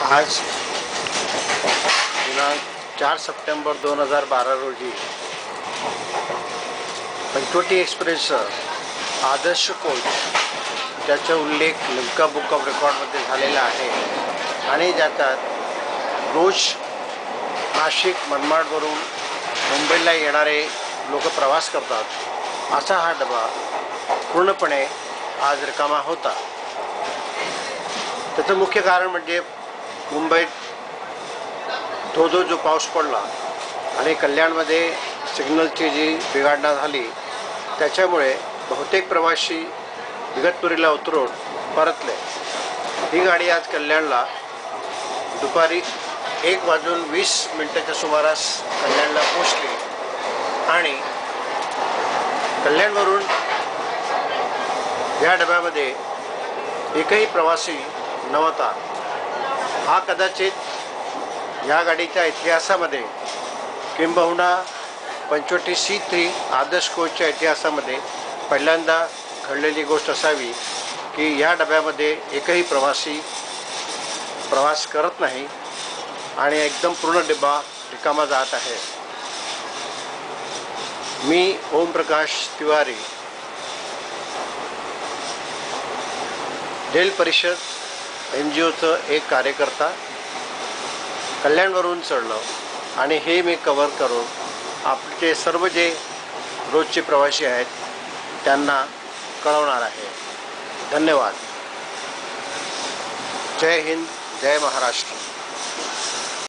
आज दिनांक 4 सप्टेंबर 2012 रोजी पंचवटी एक्सप्रेसचं आदर्श कोच त्याचा उल्लेख लिम्का बुक ऑफ रेकॉर्डमध्ये झालेला आहे आणि ज्याच्यात रोज नाशिक मनमाडवरून मुंबईला येणारे लोक प्रवास करतात असा हा डबा पूर्णपणे आज रिकामा होता। त्याचं मुख्य कारण म्हणजे मुंबईत जो पाऊस पडला आणि कल्याणमध्ये सिग्नलची जी बिघाडणा झाली त्याच्यामुळे बहुतेक प्रवासी इगतपुरीला उतरून परतले। ही गाडी आज कल्याणला दुपारी 1:20 सुमारास कल्याणला पोहोचली आणि कल्याणवरून या डब्यामध्ये एकही प्रवासी नव्हता। हा कदाचित या गाडीच्या इतिहासामध्ये किंबहुना पंचवटी C3 आदर्श कोचच्या इतिहासामध्ये पहिल्यांदा घडलेली गोष्ट असावी की या डब्यामध्ये एकही प्रवासी प्रवास करत नाही आणि एकदम पूर्ण डबा रिकामा जात आहे। मी ओमप्रकाश तिवारी, रेल परिषद NGOचं एक कार्यकर्ता, कल्याणवरून चढलो आणि हे मी कव्हर करून आपले सर्व जे रोजचे प्रवासी आहेत त्यांना कळवणार आहे। धन्यवाद। जय हिंद, जय महाराष्ट्र।